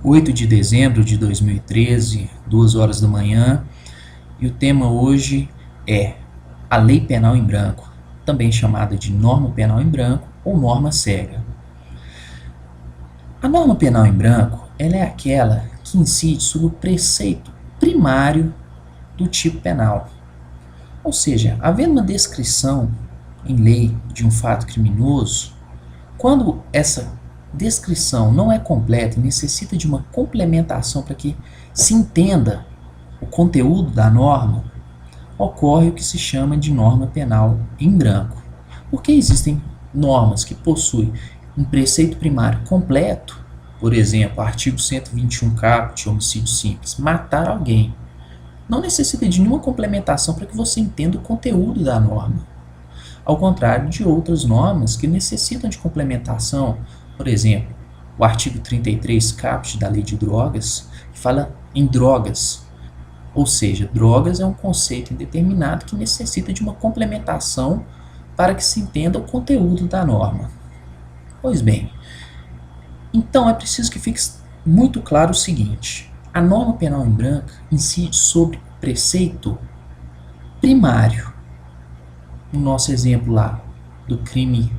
8 de dezembro de 2013, 2 horas da manhã, e o tema hoje é a Lei Penal em Branco, também chamada de Norma Penal em Branco ou Norma Cega. A norma penal em branco ela é aquela que incide sobre o preceito primário do tipo penal. Ou seja, havendo uma descrição em lei de um fato criminoso, quando essa descrição não é completa e necessita de uma complementação para que se entenda o conteúdo da norma, ocorre o que se chama de norma penal em branco. Porque existem normas que possuem um preceito primário completo, por exemplo, artigo 121 caput, homicídio simples, matar alguém. Não necessita de nenhuma complementação para que você entenda o conteúdo da norma. Ao contrário de outras normas que necessitam de complementação, por exemplo, o artigo 33 caput da Lei de Drogas, que fala em drogas. Ou seja, drogas é um conceito indeterminado que necessita de uma complementação para que se entenda o conteúdo da norma. Pois bem, então é preciso que fique muito claro o seguinte: a norma penal em branco incide sobre preceito primário. No nosso exemplo lá, do crime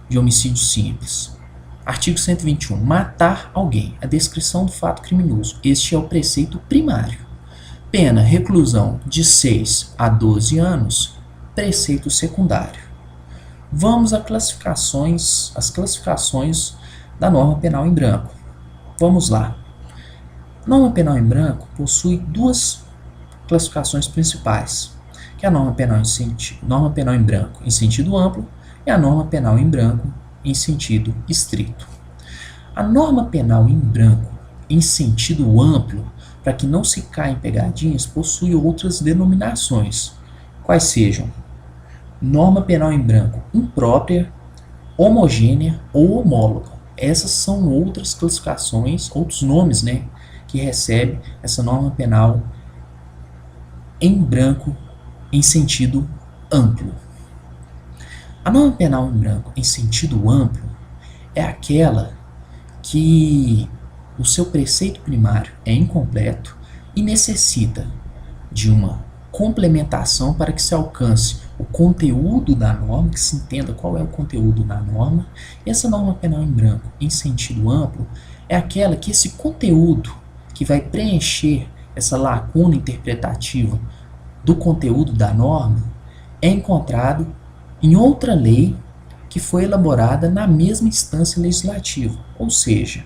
de homicídio simples. Artigo 121, matar alguém, a descrição do fato criminoso. Este é o preceito primário. Pena, reclusão de 6 a 12 anos, preceito secundário. Vamos às classificações da norma penal em branco. Vamos lá. A norma penal em branco possui duas classificações principais, que é a norma penal em branco em sentido amplo e a norma penal em branco em sentido estrito. A norma penal em branco em sentido amplo, para que não se caia em pegadinhas, possui outras denominações, quais sejam norma penal em branco imprópria, homogênea ou homóloga. Essas são outras classificações, outros nomes, que recebe essa norma penal em branco em sentido amplo. A norma penal em branco em sentido amplo é aquela que o seu preceito primário é incompleto e necessita de uma complementação para que se alcance o conteúdo da norma, que se entenda qual é o conteúdo da norma. E essa norma penal em branco em sentido amplo é aquela que esse conteúdo que vai preencher essa lacuna interpretativa do conteúdo da norma é encontrado em outra lei que foi elaborada na mesma instância legislativa. Ou seja,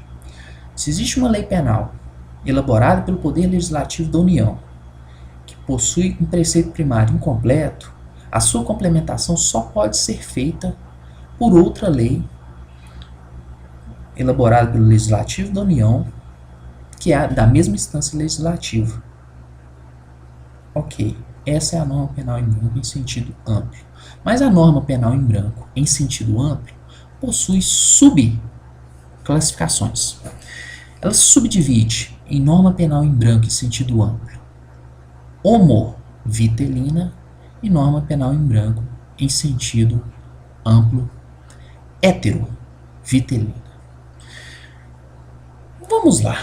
se existe uma lei penal elaborada pelo Poder Legislativo da União que possui um preceito primário incompleto, a sua complementação só pode ser feita por outra lei elaborada pelo Legislativo da União que é da mesma instância legislativa. Ok, essa é a norma penal em branco em sentido amplo. Mas a norma penal em branco em sentido amplo possui subclassificações. Ela se subdivide em norma penal em branco em sentido amplo, homovitelina, e norma penal em branco em sentido amplo, heterovitelina. Vamos lá.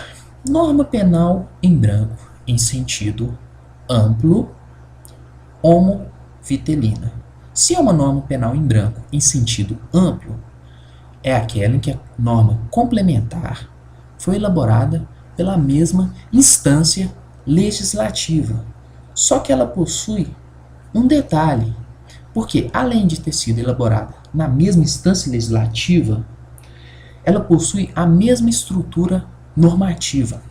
Norma penal em branco em sentido amplo, homovitelina. Se é uma norma penal em branco em sentido amplo, é aquela em que a norma complementar foi elaborada pela mesma instância legislativa. Só que ela possui um detalhe, porque além de ter sido elaborada na mesma instância legislativa, ela possui a mesma estrutura normativa.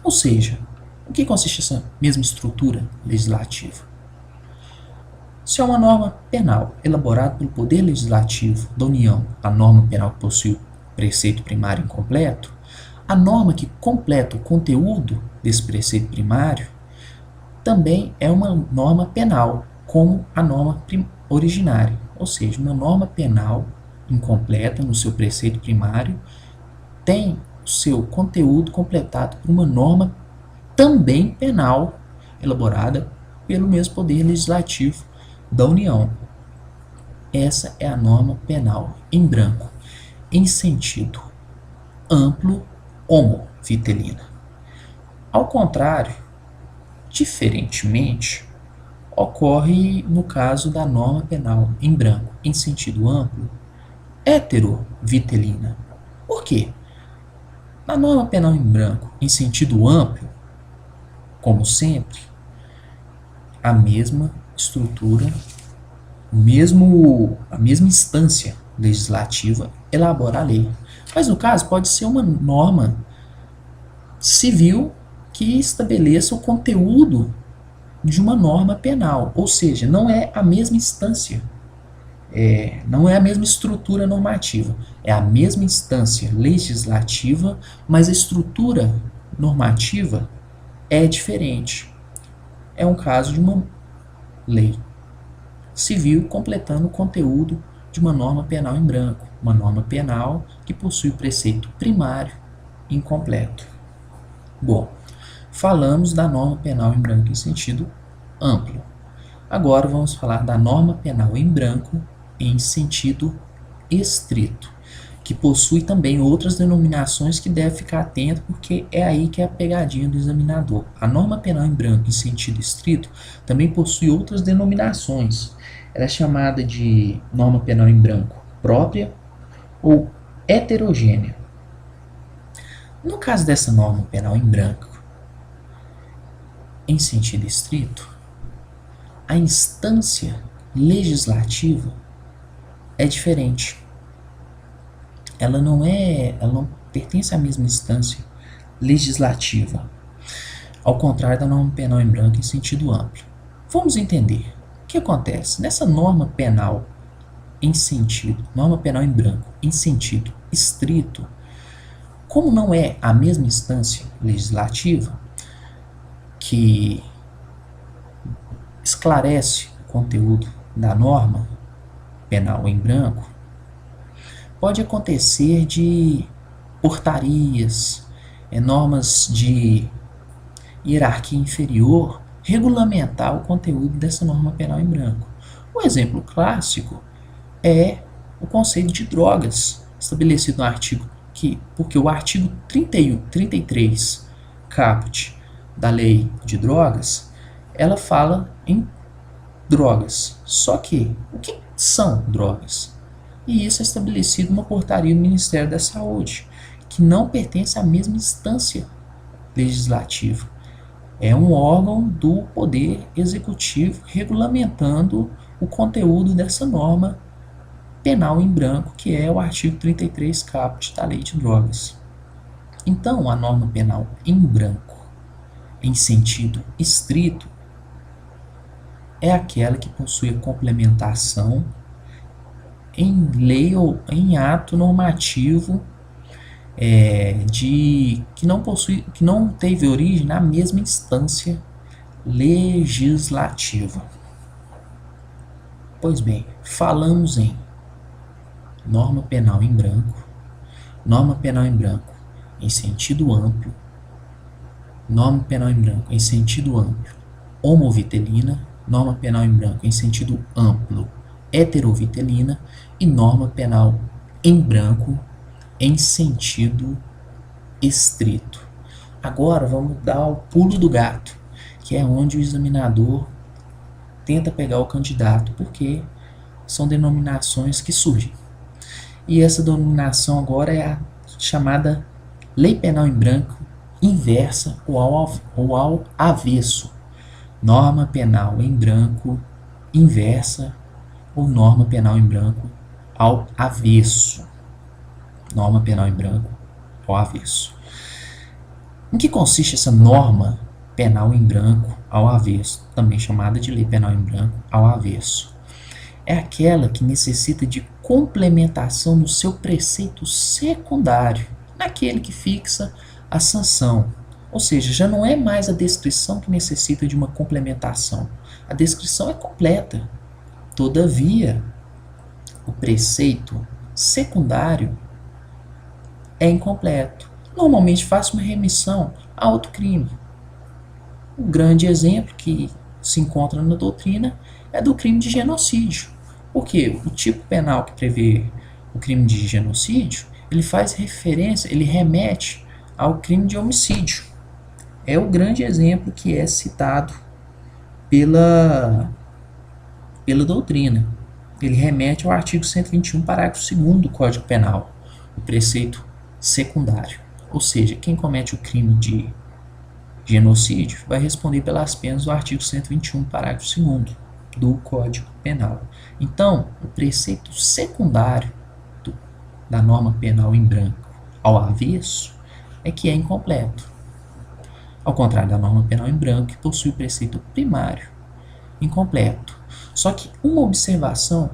Ou seja, o que consiste essa mesma estrutura legislativa? Se é uma norma penal elaborada pelo Poder Legislativo da União, a norma penal que possui o preceito primário incompleto, a norma que completa o conteúdo desse preceito primário também é uma norma penal, como a norma originária. Ou seja, uma norma penal incompleta no seu preceito primário tem o seu conteúdo completado por uma norma também penal elaborada pelo mesmo Poder Legislativo da União. Essa é a norma penal em branco, em sentido amplo, homovitelina. Ao contrário, diferentemente, ocorre no caso da norma penal em branco, em sentido amplo, heterovitelina. Por quê? Na norma penal em branco, em sentido amplo, como sempre, a mesma estrutura, a mesma instância legislativa elabora a lei. Mas no caso pode ser uma norma civil que estabeleça o conteúdo de uma norma penal, ou seja, não é a mesma instância, não é a mesma estrutura normativa, é a mesma instância legislativa, mas a estrutura normativa é diferente. É um caso de uma lei civil completando o conteúdo de uma norma penal em branco, uma norma penal que possui o preceito primário incompleto. Bom, falamos da norma penal em branco em sentido amplo. Agora vamos falar da norma penal em branco em sentido estrito, que possui também outras denominações que deve ficar atento, porque é aí que é a pegadinha do examinador. A norma penal em branco em sentido estrito também possui outras denominações. Ela é chamada de norma penal em branco própria ou heterogênea. No caso dessa norma penal em branco em sentido estrito, a instância legislativa é diferente. Ela não pertence à mesma instância legislativa, ao contrário da norma penal em branco em sentido amplo. Vamos entender o que acontece nessa norma penal em branco em sentido estrito. Como não é a mesma instância legislativa que esclarece o conteúdo da norma penal em branco, pode acontecer de portarias, normas de hierarquia inferior regulamentar o conteúdo dessa norma penal em branco. Um exemplo clássico é o conceito de drogas, estabelecido no artigo porque o artigo 33 caput da lei de drogas, ela fala em drogas. Só que, o que são drogas? E isso é estabelecido numa portaria do Ministério da Saúde, que não pertence à mesma instância legislativa. É um órgão do Poder Executivo regulamentando o conteúdo dessa norma penal em branco, que é o artigo 33 caput da lei de drogas. Então, a norma penal em branco, em sentido estrito, é aquela que possui a complementação em lei ou em ato normativo que não teve origem na mesma instância legislativa. Pois bem, falamos em norma penal em branco em sentido amplo, norma penal em branco em sentido amplo, homovitelina, norma penal em branco em sentido amplo, heterovitelina e norma penal em branco em sentido estrito. Agora vamos dar o pulo do gato, que é onde o examinador tenta pegar o candidato, porque são denominações que surgem. E essa denominação agora é a chamada lei penal em branco inversa ou ao avesso. Norma penal em branco inversa ou norma penal em branco ao avesso. Norma penal em branco ao avesso. Em que consiste essa norma penal em branco ao avesso, também chamada de lei penal em branco ao avesso? É aquela que necessita de complementação no seu preceito secundário, naquele que fixa a sanção. Ou seja, já não é mais a descrição que necessita de uma complementação. A descrição é completa. Todavia, o preceito secundário é incompleto. Normalmente faz uma remissão a outro crime. Um grande exemplo que se encontra na doutrina é do crime de genocídio. Porque o tipo penal que prevê o crime de genocídio, ele faz referência, ele remete ao crime de homicídio. É o grande exemplo que é citado pela doutrina. Ele remete ao artigo 121, parágrafo 2º do Código Penal, o preceito secundário. Ou seja, quem comete o crime de genocídio vai responder pelas penas do artigo 121, parágrafo 2º do Código Penal. Então, o preceito secundário da norma penal em branco ao avesso é que é incompleto. Ao contrário da norma penal em branco, que possui o preceito primário incompleto. Só que uma observação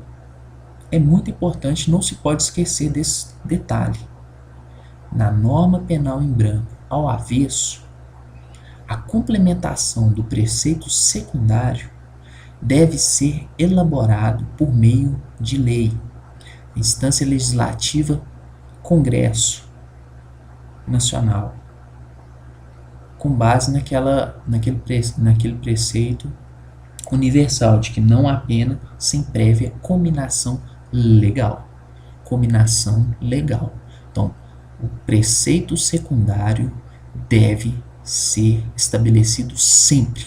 é muito importante, não se pode esquecer desse detalhe. Na norma penal em branco ao avesso, a complementação do preceito secundário deve ser elaborado por meio de lei, instância legislativa, Congresso Nacional, com base naquele preceito universal de que não há pena sem prévia cominação legal. Cominação legal. Então, o preceito secundário deve ser estabelecido sempre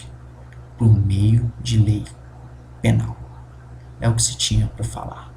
por meio de lei penal. É o que se tinha para falar.